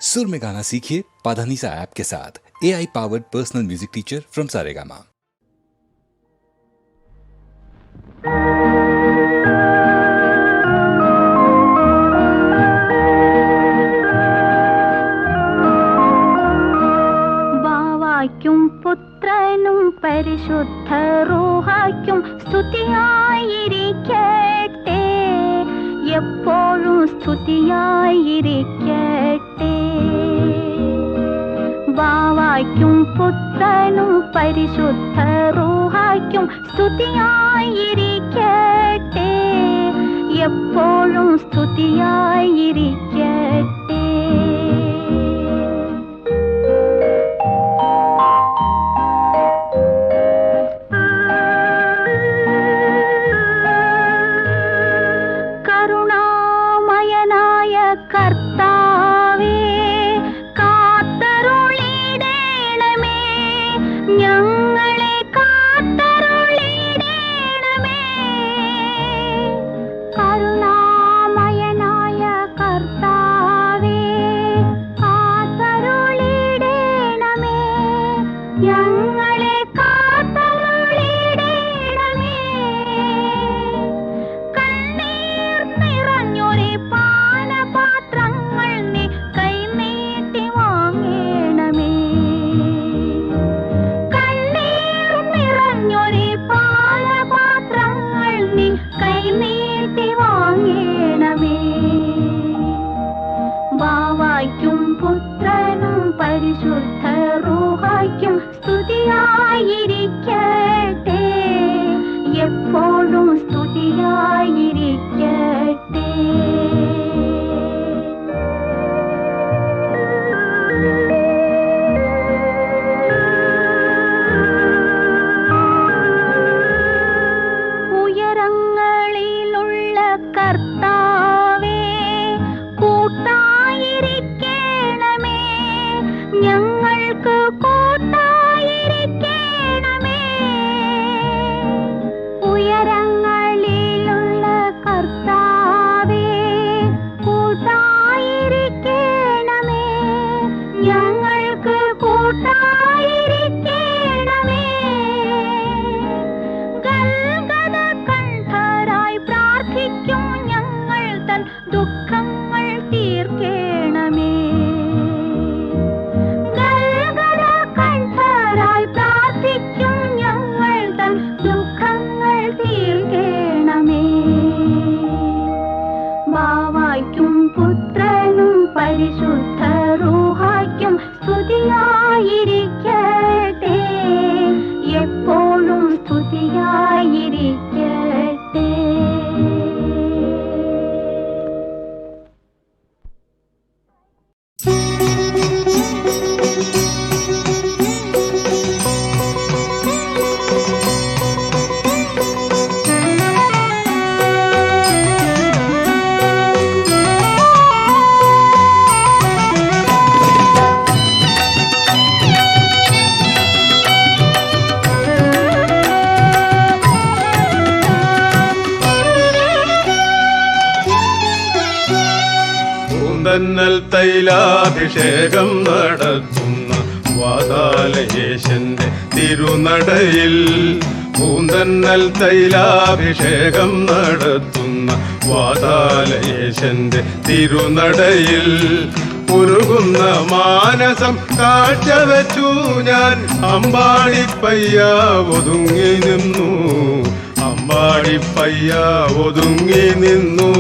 सुर में गाना सीखिए पाधानीसा ऐप के साथ। AI powered personal music teacher from Saregama. ബാവായ്ക്കും പുത്രനും പരിശുദ്ധ റൂഹായ്ക്കും സ്തുതിയായിരിക്കട്ടെ, എപ്പോഴും സ്തുതിയായിരിക്കട്ടെ. ബാവായ്ക്കും പുത്രനും പരിശുദ്ധ റൂഹായ്ക്കും സ്തുതിയായിരിക്കട്ടെ, എപ്പോഴും സ്തുതിയായിരിക്കട്ടെ. കരുണാമയനായ കർത്താവേ, കാത്തരുളിടേണമേ, ഞങ്ങളെ കാത്തരുളിടേണമേ. കരുണാമയനായ കർത്താവേ, കാത്തരുളിടേണമേ, ഞങ്ങളെ കാത്തരുളിടേണമേ. കണ്ണീർ നിറഞ്ഞൊരു പാനപാത്രങ്ങൾ നീ കൈനീട്ടി വാങ്ങേണമേ. കണ്ണീർ നിറഞ്ഞൊരു പാനപാത്രങ്ങൾ നീ കൈനീട്ടി വാങ്ങേണമേ. ബാവായ്ക്കും പുത്രനും പരിശുദ്ധ റൂഹായ്ക്കും സ്തുതിയായിരിക്കട്ടെ, എപ്പോഴും സ്തുതിയായിരിക്കട്ടെ. ഉയരങ്ങളിലുള്ള കർത്താവേ, കൂട്ടായിരിക്കണമേ, ഞങ്ങൾക്ക് കൂട്ടായിരിക്കണമേ. ഉയരങ്ങളിലുള്ള കർത്താവേ, കൂട്ടായിരിക്കണമേ, ഞങ്ങൾക്ക് കൂട്ടായിരിക്കണമേ. ഗൽഗദ കണ്ഠരായി പ്രാർത്ഥിക്കും ഞങ്ങൾ തൻ ദുഃഖങ്ങൾ തീർക്കേണമേ. ഗൽഗദ കണ്ഠരായി പ്രാർത്ഥിക്കും ഞങ്ങൾ തൻ ദുഃഖങ്ങൾ തീർക്കേണമേ. ബാവായ്ക്കും പുത്രനും പരിശുദ്ധ റൂഹായ്ക്കും സ്തുതിയായിരിക്കട്ടെ, എപ്പോഴും സ്തുതിയായിരിക്കട്ടെ. പൂന്തന്നൽ തൈലാഭിഷേകം നടത്തുന്ന വാതാലയേശന്റെ തിരുനടയിൽ, പൂന്തന്നൽ തൈലാഭിഷേകം നടത്തുന്ന വാതാലയേശന്റെ തിരുനടയിൽ, ഉരുകുന്ന മാനസം കാഴ്ചവെച്ചു ഞാൻ. അമ്പാടിപ്പയ്യ ഒതുങ്ങി നിന്നു, അമ്പാടിപ്പയ്യ ഒതുങ്ങി നിന്നു.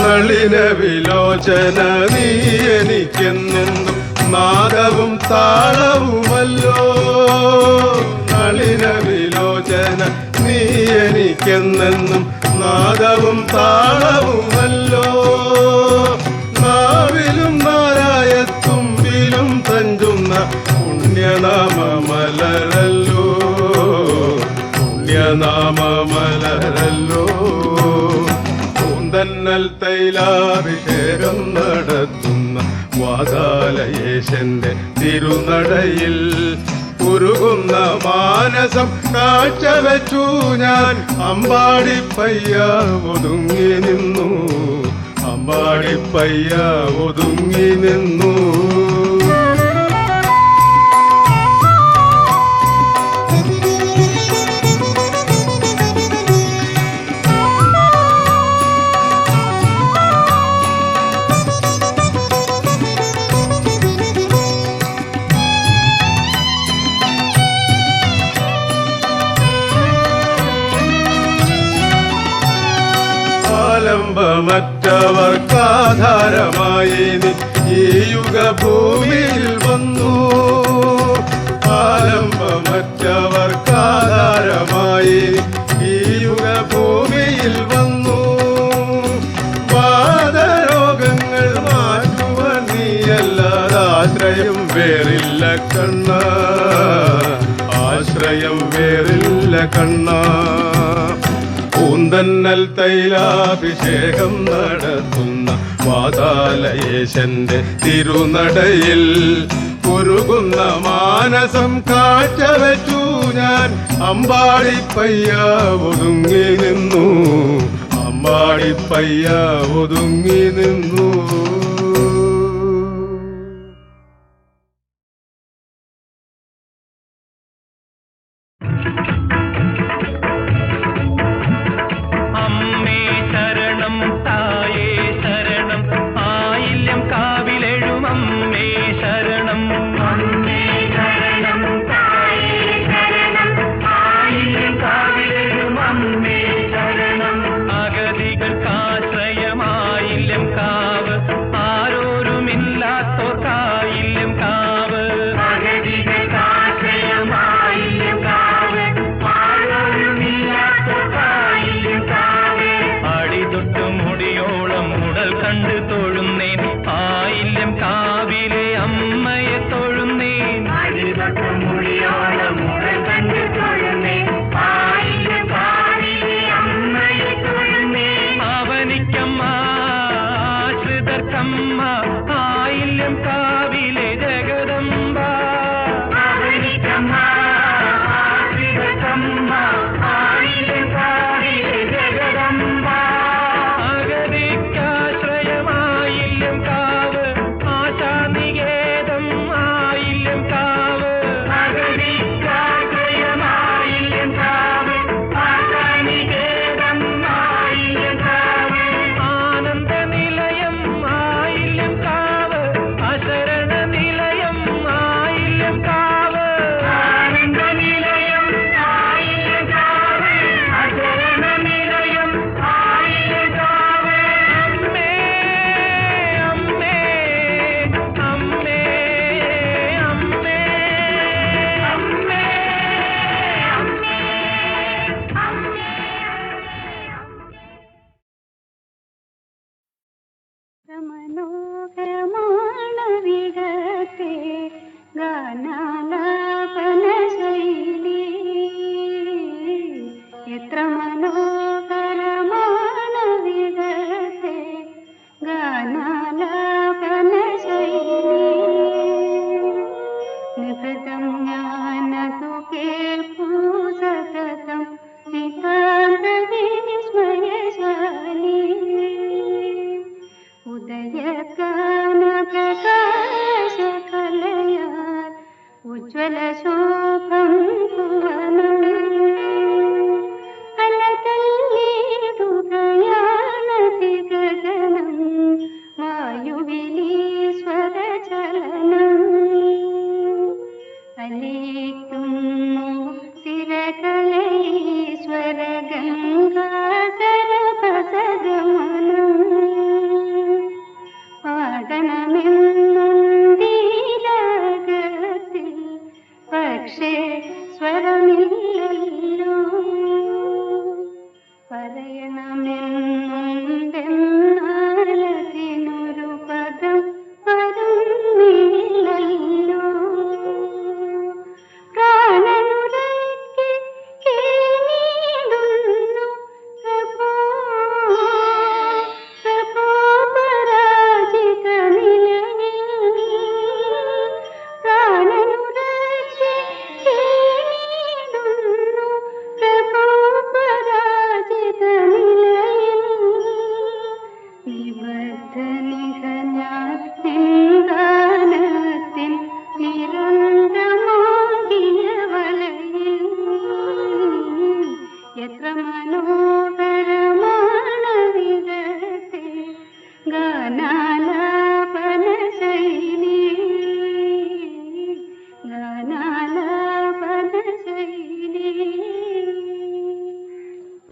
നളിന വിലോചന നീ എനിക്കെന്നെന്നും നാദവും താളവുമല്ലോ. നളിന വിലോചന നീ എനിക്കെന്നെന്നും നാദവും താളവുമല്ലോ. നാവിലും നാരായത്തുമ്പിലും തഞ്ചുന്ന പുണ്യനാമമലരല്ലോ. നാമമലരല്ലോ. പൂന്തന്നൽ തൈലാഭിഷേകം നടത്തുന്ന വാതാലയേശന്റെ തിരുനടയിൽ ഉരുകുന്ന മാനസം കാഴ്ചവെച്ചു ഞാൻ. അമ്പാടിപ്പയ്യ ഒതുങ്ങി നിന്നു, അമ്പാടിപ്പയ്യ ഒതുങ്ങി നിന്നു. ആലംബമറ്റവർക്കാധാരമായി നീ ഈ യുഗഭൂമിയിൽ വന്നു. ആലംബമറ്റവർക്കാധാരമായി നീ ഈ യുഗഭൂമിയിൽ വന്നു. വാദരോഗങ്ങൾ മാറ്റുവാൻ നീയല്ലാതെ ആശ്രയം വേറില്ല കണ്ണ, ആശ്രയം വേറില്ല കണ്ണ. പൂന്തന്നൽ തൈലാഭിഷേകം നടത്തുന്ന വാതാലയേശന്റെ തിരുനടയിൽ ഉരുകുന്ന മാനസം കാഴ്ചവെച്ചു ഞാൻ. അമ്പാടിപ്പയ്യ ഒതുങ്ങി നിന്നു, അമ്പാടിപ്പയ്യ ഒതുങ്ങി നിന്നു.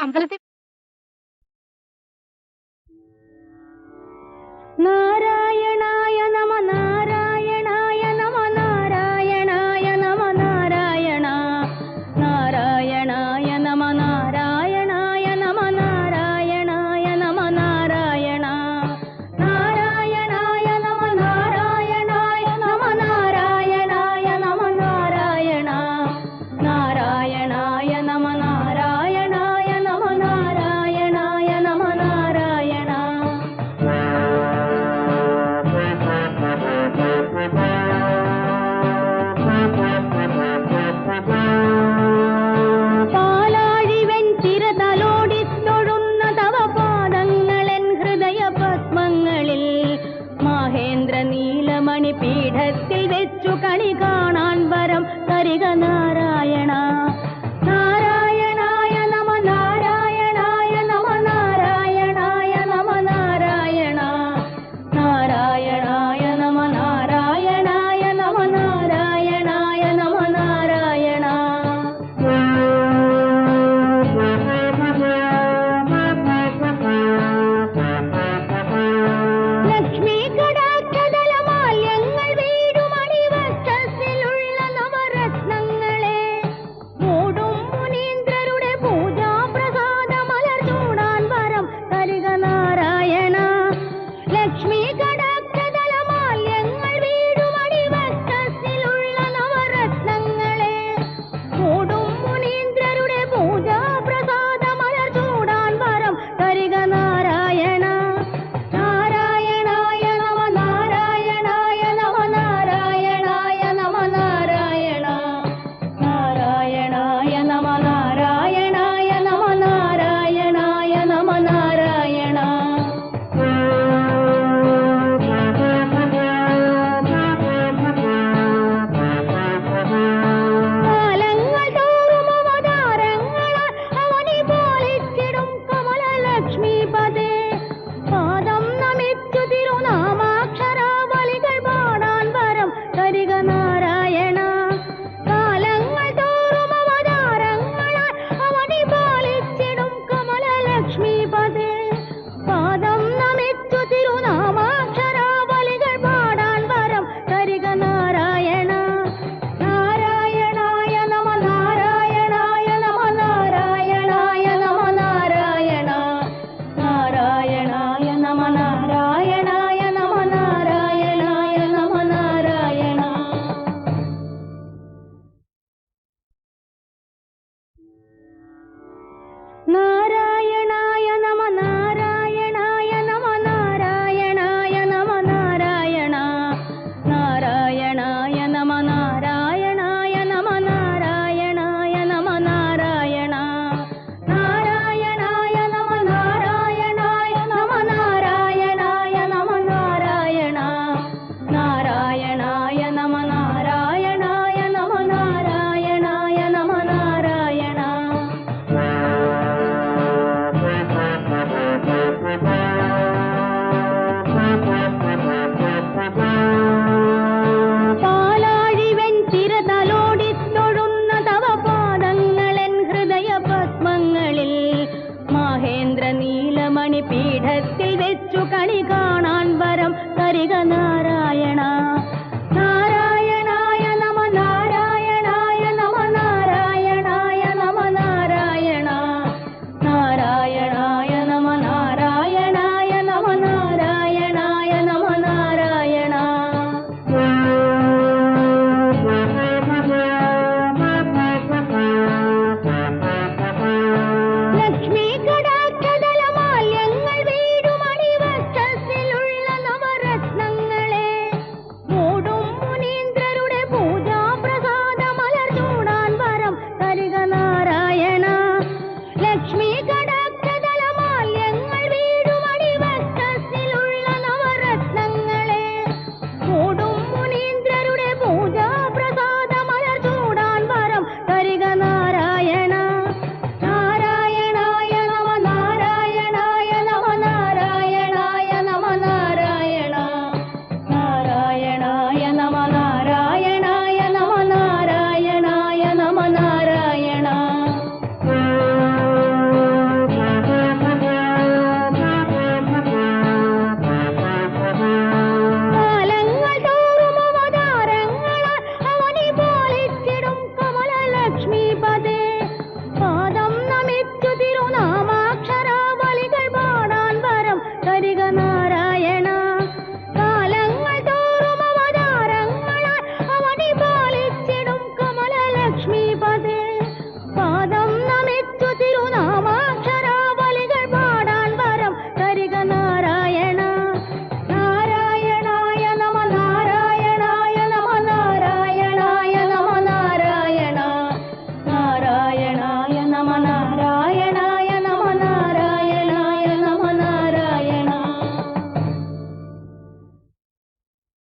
അമ്പലത്തിൽ നാരായണായ നമ നാരായണായ നമ നാരായണായ നമ നാരായണ നാരായണായ നമ നാരായണായ നമ നാരായണായ നമ നാരായണ നാരായണായ നമ നാരായണായ നമ നാരായണായ നമ നാരായണ നാരായണായ നമ നാരായണായ നമ നാരായണായ നമ നാരായണ പാലാഴിവൻ ചിരതലോടിത്തൊഴുന്ന തവ പാദങ്ങളെൻ ഹൃദയ പത്മങ്ങളിൽ മഹേന്ദ്ര നീലമണി പീഠത്തിൽ വെച്ചു കണി കാണാൻ വരം തരിക നാരായണ നാരായണായ നമ നാരായണായ നമ നാരായണായ നമ നാരായണ നാരായണായ നമ നാരായണായ നമ നാരായണായ നമ നാരായണ ലക്ഷ്മി കടാക്ഷതല മാല്യങ്ങൾ വീടുമണി വക്ഷസിലുള്ള നവരത്നങ്ങളെ മൂടും മുനീന്ദ്രരുടെ പൂജാപ്രസാദ മലർ ചൂടാൻ വരം തരിക നാരായണ ലക്ഷ്മി കടാക്ഷതല മാല്യങ്ങൾ വീടുമണി വക്ഷസിലുള്ള നവരത്നങ്ങളെ മൂടും മുനീന്ദ്രരുടെ പൂജാപ്രസാദ മലർ ചൂടാൻ വരം തരിക നാരായണ നാരായണായ നമ നാരായണായ നമ നാരായണായ നമ നാരായണ നാരായണായ നമ നാരായണായ നമ നാരായണായ നമ നാരായണ കാലങ്ങൾ തോറും അവതാരങ്ങളാൽ അവനി പാലിച്ചിടും കമലലക്ഷ്മീപദേ പാദം നമിച്ചു തിരുനാമാക്ഷരാവലികൾ പാടാൻ വരം തരിക നാരായണ കാലങ്ങൾ തോറും അവതാരങ്ങളാൽ അവനി പാലിച്ചിടും കമലലക്ഷ്മീപദേ പാദം നമിച്ചു തിരുനാമാക്ഷരാവലികൾ പാടാൻ വരം തരിക നാരായണ നാരായണായ നമ നാരായണായ നമ നാരായണായ നമ നാരായണ നാരായണായ നമ നാരായണായ നമ നാരായണായ നമ നാരായണ നാരായണായ